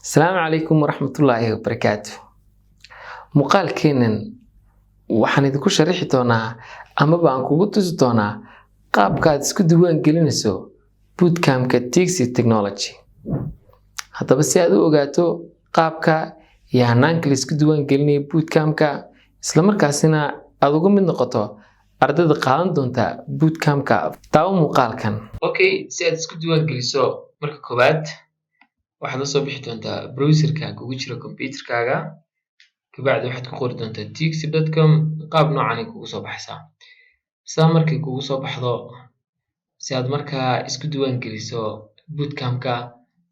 Asalaamu calaykum waraxmatullaahi wabarakaatu. Muuqaalkeenan waxaan idinku sharixi doonaa amaba aan kugu tusi doonaa qaabka aad isku diiwaan gelinayso bootcamp-ka Tixi Technology. Haddaba si aad u ogaato qaabka iyo hanaanka la isku diiwaan gelinayo bootcamp-ka isla markaasina aad uga mid noqoto ardayda qaadan doonta bootcamp-ka daawo muuqaalkan. Okay, si aad isku diiwaan geliso marka koowaad waxaad la soo bixi doontaa browserka kugu jira computerkaaga kabacdi waxaad ku qori doontaa tixi.com qaab noocan ay kugu soo baxaysaa. Sidaa markay kugu soo baxdo si aad markaa isku diiwaan geliso bootcamp-ka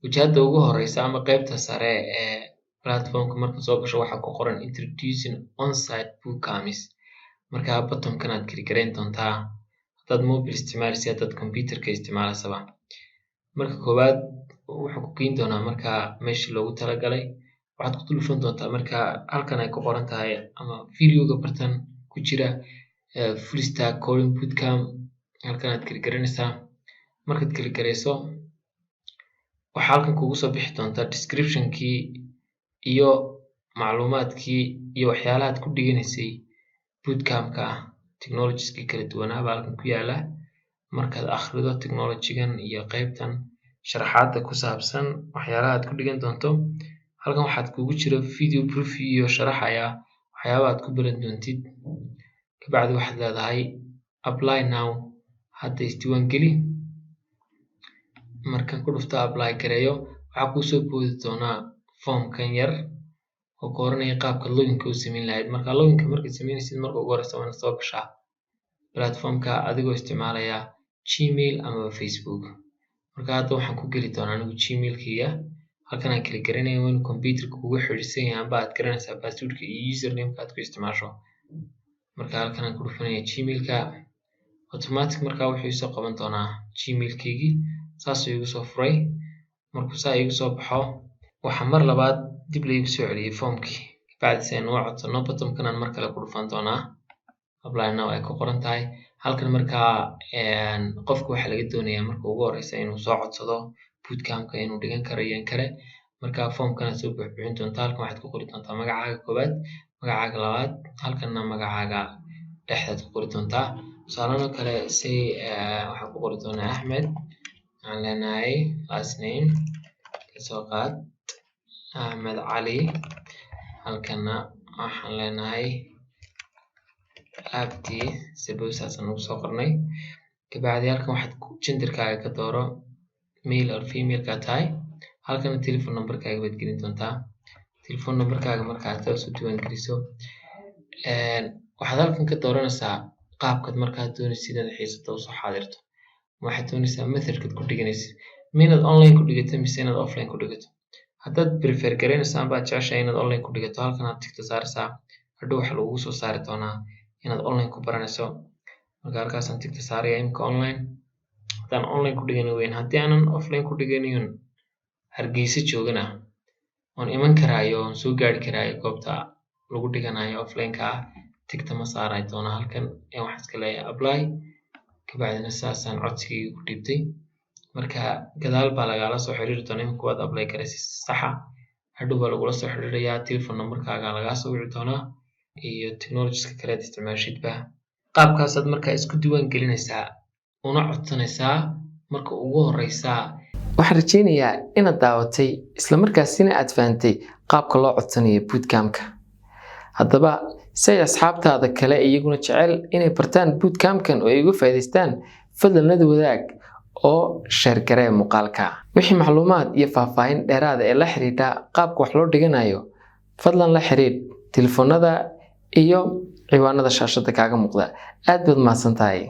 wajahada ugu horeysa ama qaybta sare ee platformka marka soo gasho waxaa ku qoran introducing on-site bootcamps. Markaa button-kan aad klik gareyn doontaa haddaad mobile isticmaalaysa haddaad computerka isticmaalaysaba. Marka koowaad wuxuu ku geyn doonaa markaa meeshii loogu talagalay waxaad ku dhufan doontaa markaa halkan ay ku qoran tahay ama videoga bartan ku jira full stack coding bootcamp. Halkan aad klik garanaysaa. Markaad klik gareyso waxaa halkan kugu soo bixi doontaa description-kii iyo macluumaadkii iyo waxyaalaha aad ku dhiganaysay bootcamp-ka technologies-kii kala duwanaa baa halkan ku yaala. Markaad akhrido technology-gan iyo qaybtan sharaxaadda ku saabsan waxyaalaha aad ku dhigan doonto halkan waxaad kugu jira video proof iyo sharaxaya waxyaabaha aad ku baran doontid. Kabacdi waxaad leedahay apply now hadda isdiiwaan geli. Markaan ku dhufto apply gareeyo waxaa kuu soo boodi doonaa foomkan yar oo ka oranaya qaabka login-ka u samayn lahayd. Marka login-ka markaad samaynaysid marka ugu horeysa waa inaad soo gashaa platform-ka adigoo isticmaalaya Gmail ama Facebook. Marka hadda waxaan ku geli doonaa anigu Gmail-kayga. Halkan aan klik garanayo waa inuu computerka kugu xidhiidhsan yahay amba aad garanaysaa password-ka iyo username-ka aad ku isticmaasho. Marka halkan aan ku dhufanaya Gmail-ka automatic markaa wuxuu isoo qaban doonaa Gmail-kaygii saas ayuu igu soo furay. Markuu saa igu soo baxo waxaa mar labaad dib laygu soo celiyay foomkii. Kabacdi si aan u codsano button-kan aan mar kale ku dhufan doonaa apply now ay ku qoran tahay. Halkan markaa qofka waxaa laga doonayaa marka ugu horeysa inuu soo codsado bootcamp-ka inuu dhigan karo iyo in kale. Markaa foomkan aad soo buuxbuuxin doontaa. Halkan waxaad ku qori doontaa magacaaga koowaad, magacaaga labaad, halkanna magacaaga dhexdaad ku qori doontaa. Tusaalahan oo kale waxaan ku qori doonaa Axmed. Waxaan leenahay last name kasoo qaad Axmed Cali. Halkanna waxaan leenahay abdi saasaan ugu soo qornay. Kabacdi halkan waxaad gender-kaaga ka dooro male or female ka tahay. Halkan telephone number-kaaga baad gelin doontaa. Telephone number-kaaga marka aad soo diiwaan geliso waxaad halkan ka dooranaysaa qaabkaad markaa doonaysid inaad xiisada u soo xaadirto. Waxaad doonaysaa method-kaad ku dhiganaysid ma inaad online ku dhigato mise inaad offline ku dhigato. haddaad prefer garaynaysaa amba aad jeceshahay inaad online ku dhigato halkan aad tigta saaraysaa. Hadhow waxaa lagugu soo saari doonaa inaad online ku baranayso. Marka halkaasaan tigta saaraya imika online. Haddaan online ku dhigan weyn haddii aanan offline ku dhiganayn Hargeysa joogana waan iman karaayo waan soo gaari karaayo goobta lagu dhiganayo offline-ka ah. Tigta ma saaray doona halkan waxaan iska leeyahay apply. Kabacdina saasaan codsigayga ku dhiibtay. Marka gadaal baa lagala soo xiriiri doonaa imika waad apply garaysid saxa. Hadhow baa lagula soo xiriirayaa telephone number-kaaga lagaa soo wici doonaa iyo technologies-ka kale aad isticmaashidba. Qaabkaasaad markaa isku diiwaan gelinaysaa una codsanaysaa marka ugu horeysa. Waxaan rajaynayaa inaad daawatay isla markaasina aad fahantay qaabka loo codsanayo bootcamp-ka. Haddaba si ay asxaabtaada kale iyaguna jecel inay bartaan bootcamp-kan oo ay uga faa'iidaystaan fadlan la wadaag oo share garee muuqaalka. Wixii macluumaad iyo faahfaahin dheeraad ah ee la xiriira qaabka wax loo dhiganayo fadlan la xiriir telefoonada iyo ciwaanada shaashada kaaga muuqda. Aad baad mahadsantahay.